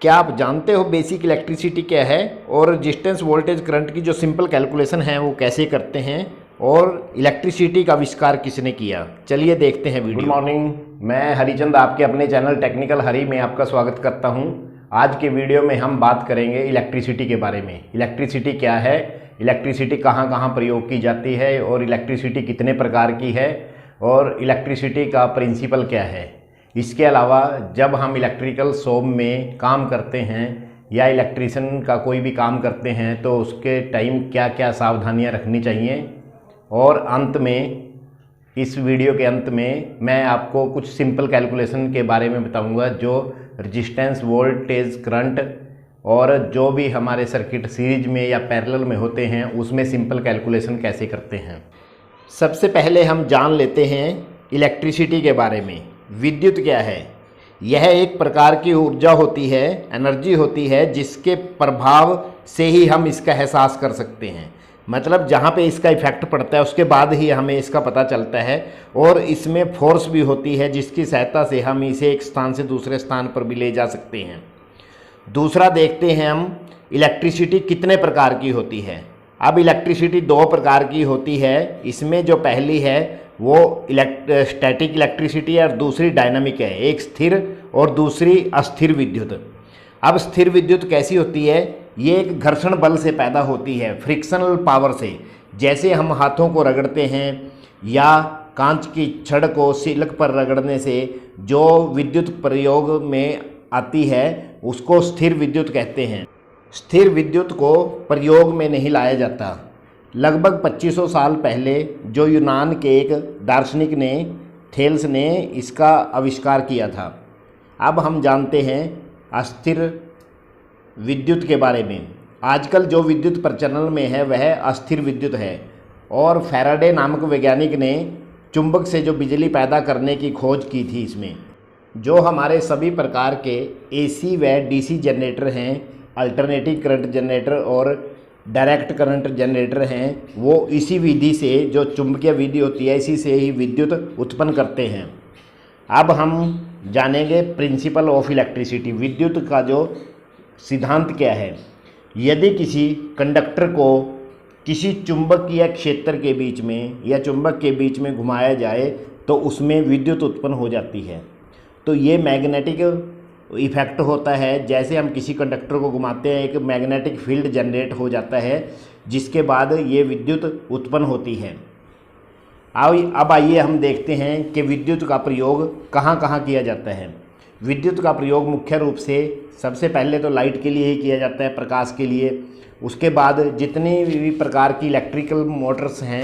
क्या आप जानते हो बेसिक इलेक्ट्रिसिटी क्या है और रेजिस्टेंस वोल्टेज करंट की जो सिंपल कैलकुलेशन है वो कैसे करते हैं और इलेक्ट्रिसिटी का आविष्कार किसने किया? चलिए देखते हैं वीडियो। गुड मॉर्निंग, मैं हरिचंद आपके अपने चैनल टेक्निकल हरी में आपका स्वागत करता हूं। आज के वीडियो में हम बात करेंगे इलेक्ट्रिसिटी के बारे में। इलेक्ट्रिसिटी क्या है, इलेक्ट्रिसिटी कहां कहां प्रयोग की जाती है और इलेक्ट्रिसिटी कितने प्रकार की है और इलेक्ट्रिसिटी का प्रिंसिपल क्या है। इसके अलावा जब हम इलेक्ट्रिकल शॉप में काम करते हैं या इलेक्ट्रीशियन का कोई भी काम करते हैं तो उसके टाइम क्या क्या सावधानियां रखनी चाहिए, और अंत में इस वीडियो के अंत में मैं आपको कुछ सिंपल कैलकुलेशन के बारे में बताऊंगा जो रेजिस्टेंस वोल्टेज करंट और जो भी हमारे सर्किट सीरीज में या पैरेलल में होते हैं उसमें सिंपल कैलकुलेशन कैसे करते हैं। सबसे पहले हम जान लेते हैं इलेक्ट्रिसिटी के बारे में। विद्युत क्या है? यह एक प्रकार की ऊर्जा होती है, एनर्जी होती है, जिसके प्रभाव से ही हम इसका एहसास कर सकते हैं। मतलब जहाँ पे इसका इफेक्ट पड़ता है उसके बाद ही हमें इसका पता चलता है, और इसमें फोर्स भी होती है जिसकी सहायता से हम इसे एक स्थान से दूसरे स्थान पर भी ले जा सकते हैं। दूसरा देखते हैं हम इलेक्ट्रिसिटी कितने प्रकार की होती है। अब इलेक्ट्रिसिटी दो प्रकार की होती है। इसमें जो पहली है वो स्टैटिक इलेक्ट्रिसिटी है और दूसरी डायनामिक है। एक स्थिर और दूसरी अस्थिर विद्युत। अब स्थिर विद्युत कैसी होती है? ये एक घर्षण बल से पैदा होती है, फ्रिक्शनल पावर से। जैसे हम हाथों को रगड़ते हैं या कांच की छड़ को सिलक पर रगड़ने से जो विद्युत प्रयोग में आती है उसको स्थिर विद्युत कहते हैं। स्थिर विद्युत को प्रयोग में नहीं लाया जाता। लगभग 2500 साल पहले जो यूनान के एक दार्शनिक ने, थेल्स ने इसका आविष्कार किया था। अब हम जानते हैं अस्थिर विद्युत के बारे में। आजकल जो विद्युत प्रचलन में है वह अस्थिर विद्युत है, और फैराडे नामक वैज्ञानिक ने चुंबक से जो बिजली पैदा करने की खोज की थी। इसमें जो हमारे सभी प्रकार के एसी व डीसी जनरेटर हैं, अल्टरनेटिंग करंट जनरेटर और डायरेक्ट करंट जनरेटर हैं, वो इसी विधि से, जो चुंबकीय विधि होती है, इसी से ही विद्युत उत्पन्न करते हैं। अब हम जानेंगे प्रिंसिपल ऑफ इलेक्ट्रिसिटी। विद्युत का जो सिद्धांत क्या है। यदि किसी कंडक्टर को किसी चुंबकीय क्षेत्र के बीच में या चुंबक के बीच में घुमाया जाए तो उसमें विद्युत उत्पन्न हो जाती है। तो ये मैग्नेटिक इफेक्ट होता है। जैसे हम किसी कंडक्टर को घुमाते हैं एक मैग्नेटिक फील्ड जनरेट हो जाता है, जिसके बाद ये विद्युत उत्पन्न होती है। अब आइए हम देखते हैं कि विद्युत का प्रयोग कहाँ कहाँ किया जाता है। विद्युत का प्रयोग मुख्य रूप से सबसे पहले तो लाइट के लिए ही किया जाता है, प्रकाश के लिए। उसके बाद जितनी भी प्रकार की इलेक्ट्रिकल मोटर्स हैं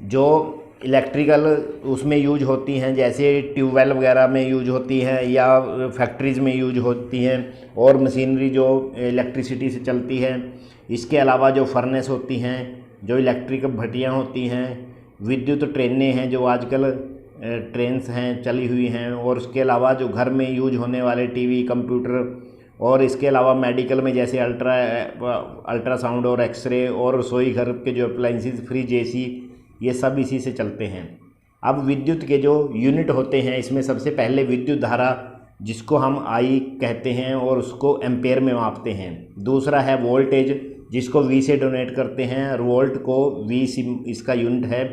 जो इलेक्ट्रिकल उसमें यूज होती हैं, जैसे ट्यूबवेल वगैरह में यूज होती हैं या फैक्ट्रीज़ में यूज होती हैं, और मशीनरी जो इलेक्ट्रिसिटी से चलती है। इसके अलावा जो फर्नेस होती हैं, जो इलेक्ट्रिक भट्टियाँ होती हैं, विद्युत ट्रेनें हैं जो आजकल ट्रेन्स हैं चली हुई हैं, और उसके अलावा जो घर में यूज होने वाले टीवी, कंप्यूटर, और इसके अलावा मेडिकल में जैसे अल्ट्रासाउंड और एक्सरे, और रसोई घर के जो अप्लाइंसेस, फ्रिज, एसी, ये सब इसी से चलते हैं। अब विद्युत के जो यूनिट होते हैं इसमें सबसे पहले विद्युत धारा, जिसको हम आई कहते हैं और उसको एम्पेयर में मापते हैं। दूसरा है वोल्टेज, जिसको वी से डोनेट करते हैं, और वोल्ट को वी इसका यूनिट है।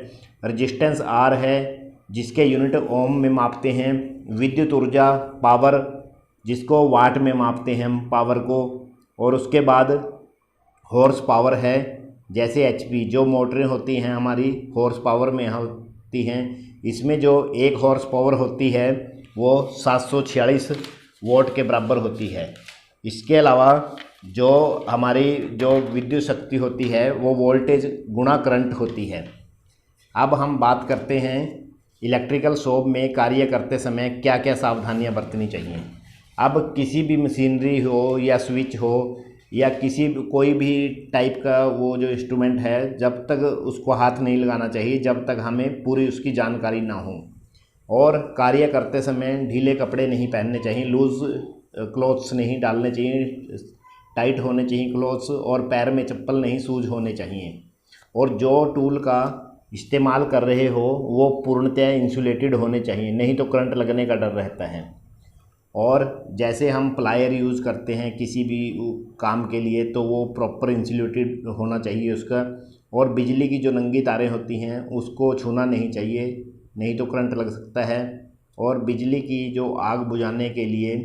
रेजिस्टेंस आर है, जिसके यूनिट ओम में मापते हैं। विद्युत ऊर्जा पावर, जिसको वाट में मापते हैं हम पावर को। और उसके बाद हॉर्स पावर है, जैसे एचपी जो मोटरें होती हैं हमारी हॉर्स पावर में होती हैं। इसमें जो एक हॉर्स पावर होती है वो 746 वोल्ट के बराबर होती है। इसके अलावा जो हमारी जो विद्युत शक्ति होती है वो वोल्टेज गुणा करंट होती है। अब हम बात करते हैं इलेक्ट्रिकल शॉप में कार्य करते समय क्या क्या सावधानियां बरतनी चाहिए। अब किसी भी मशीनरी हो या स्विच हो या कोई भी टाइप का वो जो इंस्ट्रूमेंट है, जब तक उसको हाथ नहीं लगाना चाहिए जब तक हमें पूरी उसकी जानकारी ना हो। और कार्य करते समय ढीले कपड़े नहीं पहनने चाहिए, लूज़ क्लॉथ्स नहीं डालने चाहिए, टाइट होने चाहिए क्लॉथ्स, और पैर में चप्पल नहीं शूज होने चाहिए। और जो टूल का इस्तेमाल कर रहे हो वो पूर्णतः इंसुलेटेड होने चाहिए, नहीं तो करंट लगने का डर रहता है। और जैसे हम प्लायर यूज़ करते हैं किसी भी काम के लिए तो वो प्रॉपर इंसुलेटेड होना चाहिए उसका। और बिजली की जो नंगी तारें होती हैं उसको छूना नहीं चाहिए, नहीं तो करंट लग सकता है। और बिजली की जो आग बुझाने के लिए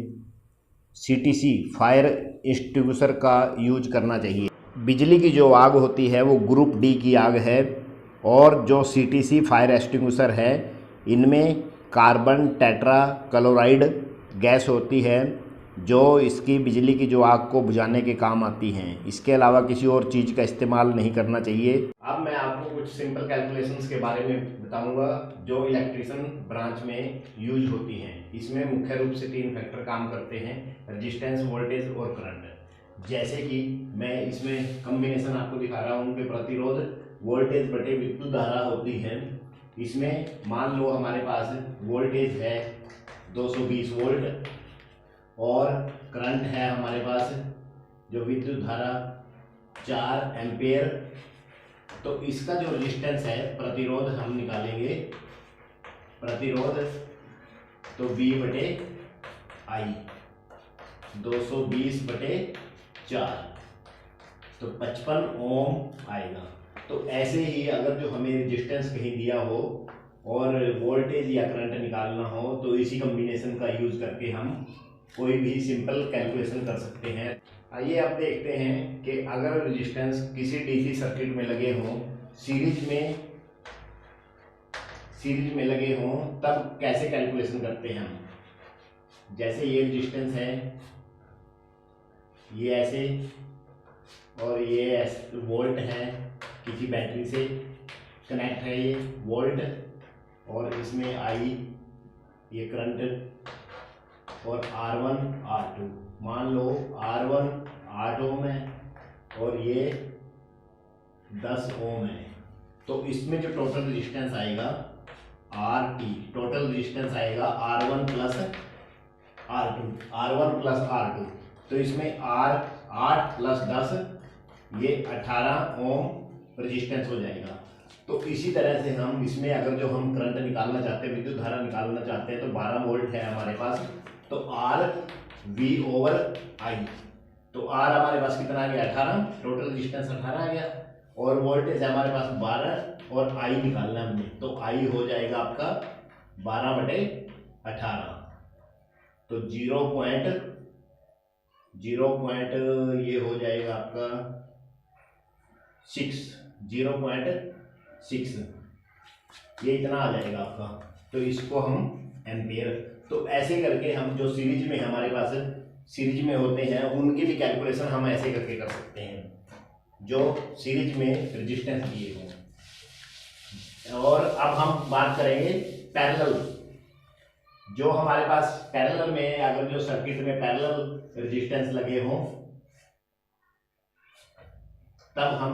CTC फायर एक्सटिंग्विशर का यूज करना चाहिए। बिजली की जो आग होती है वो ग्रुप D की आग है और जो CTC फायर एक्सटिंग्विशर है इनमें कार्बन टेट्रा क्लोराइड गैस होती है जो इसकी बिजली की जो आग को बुझाने के काम आती हैं। इसके अलावा किसी और चीज़ का इस्तेमाल नहीं करना चाहिए। अब मैं आपको कुछ सिंपल कैलकुलेशंस के बारे में बताऊंगा जो इलेक्ट्रिशियन ब्रांच में यूज होती हैं। इसमें मुख्य रूप से 3 फैक्टर काम करते हैं, रेजिस्टेंस, वोल्टेज और करंट। जैसे कि मैं इसमें कम्बिनेशन आपको दिखा रहा हूँ कि प्रतिरोध वोल्टेज बटे विद्युत धारा होती है। इसमें मान लो हमारे पास वोल्टेज है 220 वोल्ट और करंट है हमारे पास जो विद्युत धारा 4 एम्पेयर। तो इसका जो रेजिस्टेंस है, प्रतिरोध हम निकालेंगे, प्रतिरोध तो V बटे I 220 बटे 4 तो 55 ओम आएगा। तो ऐसे ही अगर जो हमें रेजिस्टेंस कहीं दिया हो और वोल्टेज या करंट निकालना हो तो इसी कॉम्बिनेशन का यूज करके हम कोई भी सिंपल कैलकुलेशन कर सकते हैं। आइए आप देखते हैं कि अगर रेजिस्टेंस किसी DC सर्किट में लगे हों, सीरीज में लगे हों, तब कैसे कैलकुलेशन करते हैं हम। जैसे ये रेजिस्टेंस है, ये ऐसे, और ये वोल्ट है, किसी बैटरी से कनेक्ट है ये वोल्ट, और इसमें I ये करंट, और R1 R2 मान लो R1 8 ओम है और ये 10 ओम है। तो इसमें जो टोटल रेजिस्टेंस आएगा RT, टोटल रेजिस्टेंस आएगा R1 प्लस R2, तो इसमें R8 प्लस 10 ये 18 ओम रेजिस्टेंस हो जाएगा। तो इसी तरह से हम इसमें अगर जो हम करंट निकालना चाहते हैं, विद्युत धारा निकालना चाहते हैं, तो 12 वोल्ट है हमारे पास, तो R V ओवर I, तो R हमारे पास कितना आ गया 18, टोटल रेजिस्टेंस 18 आ गया, और वोल्टेज है हमारे पास 12 और I निकालना है हमने, तो I हो जाएगा आपका 12 बटे 18, तो 0.0 ये हो जाएगा आपका 0.6, ये इतना आ जाएगा आपका। तो इसको हम एम्पियर, तो ऐसे करके हम जो सीरीज में हमारे पास सीरीज में होते हैं उनकी भी कैलकुलेशन हम ऐसे करके कर सकते हैं जो सीरीज में रेजिस्टेंस दिए हों। और अब हम बात करेंगे पैरेलल। जो हमारे पास पैरेलल में अगर जो सर्किट में पैरेलल रेजिस्टेंस लगे हों तब हम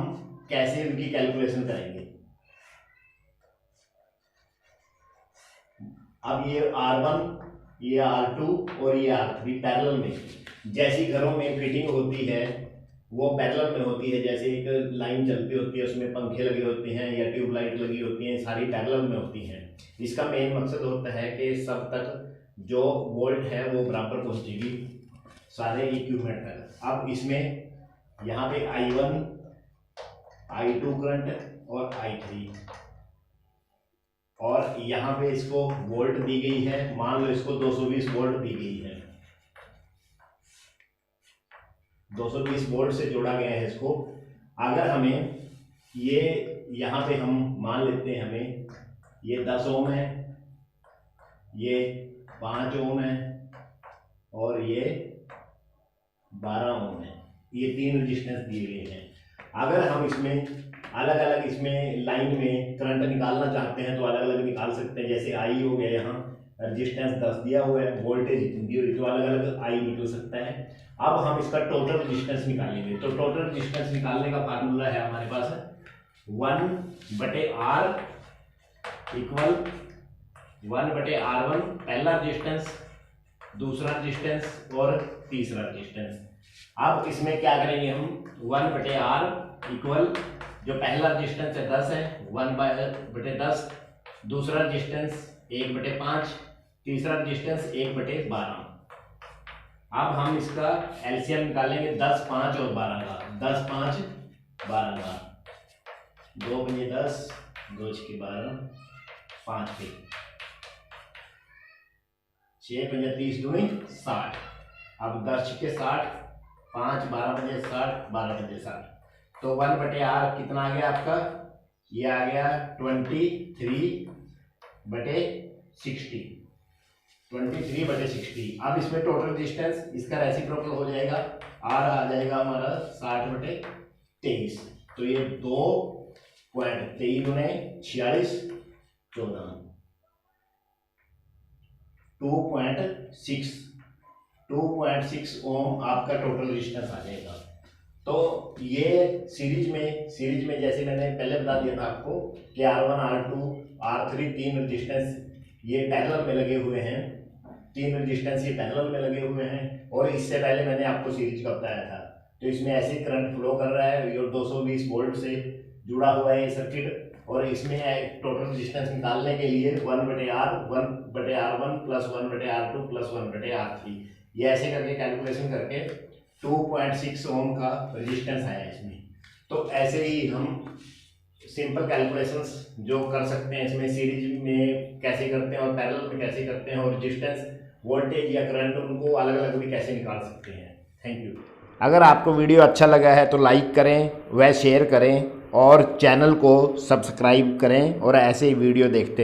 कैसे उनकी कैलकुलेशन करेंगे। अब ये R1, ये R2 और ये R3 पैरेलल में, जैसी घरों में फिटिंग होती है वो पैरेलल में होती है। जैसे एक लाइन चलती होती है, उसमें पंखे लगे होते हैं या ट्यूबलाइट लगी होती हैं, सारी पैरेलल में होती हैं। इसका मेन मकसद होता है कि सब तक जो वोल्ट है वो बराबर पहुंचेगी सारे इक्विपमेंट तक। अब इसमें यहाँ पे I1, I2 करंट और I3, और यहाँ पे इसको वोल्ट दी गई है, मान लो इसको 220 वोल्ट दी गई है, 220 वोल्ट से जोड़ा गया है इसको। अगर हमें ये यहाँ पे हम मान लेते हैं हमें ये 10 ओम है, ये 5 ओम है और ये 12 ओम है, ये 3 रेजिस्टेंस दिए गए हैं। अगर हम इसमें अलग अलग इसमें लाइन में करंट निकालना चाहते हैं तो अलग अलग निकाल सकते हैं। जैसे I हो गया, यहाँ रेजिस्टेंस 10 दिया हुआ है, वोल्टेज दी हुई, तो अलग अलग I निकल सकता है। अब हम इसका टोटल रेजिस्टेंस निकालेंगे, तो टोटल रेजिस्टेंस निकालने का फार्मूला है हमारे पास 1/R इक्वल 1/R1, पहला रेजिस्टेंस, दूसरा रेजिस्टेंस और तीसरा रेजिस्टेंस। अब इसमें क्या करेंगे हम 1/R इक्वल जो पहला रेजिस्टेंस है 10 है, 1/10, दूसरा रेजिस्टेंस 1/5, तीसरा रेजिस्टेंस 1/12। अब हम इसका एलसीएम निकालेंगे 10, 5 और 12 का। 10, 5, 12 का। 2 पंजे 10, 2 छक्के 12, 5 पे 6 पंजे 30, 2 60। अब 10 छक्के 60, 5 12 पंजे 60, 12 पंजे 60। तो 1/r कितना आ गया आपका? ये आ गया 23/60। 23/60। अब इसमें टोटल डिस्टेंस इसका रेसिप्रोकल हो जाएगा, r आ जाएगा हमारा 60/23। तो ये 2.23 गुने 46, 14, 2.6 ओम आपका टोटल डिस्टेंस आ जाएगा। तो ये सीरीज में जैसे मैंने पहले बता दिया था आपको कि R1, R2, R3 तीन रजिस्टेंस ये पैरेलल में लगे हुए हैं। तीन रजिस्टेंस ये पैरेलल में लगे हुए हैं। और इससे पहले मैंने आपको सीरीज का बताया था। तो इसमें ऐसे करंट फ्लो कर रहा है, ये 220 वोल्ट से जुड़ा हुआ है ये सर्किट। और इसमें टोटल रजिस्टेंस निकालने के लिए 1/R1 plus 1/R2 plus 1/R3 ये ऐसे करके कैलकुलेशन करके 2.6 ओम का रेजिस्टेंस आया इसमें। तो ऐसे ही हम सिंपल कैलकुलेशंस जो कर सकते हैं इसमें सीरीज में कैसे करते हैं और पैरेलल में कैसे करते हैं, और रेजिस्टेंस, वोल्टेज या करंट उनको अलग अलग भी कैसे निकाल सकते हैं। Thank you. अगर आपको वीडियो अच्छा लगा है तो लाइक करें व शेयर करें और चैनल को सब्सक्राइब करें और ऐसे ही वीडियो देखते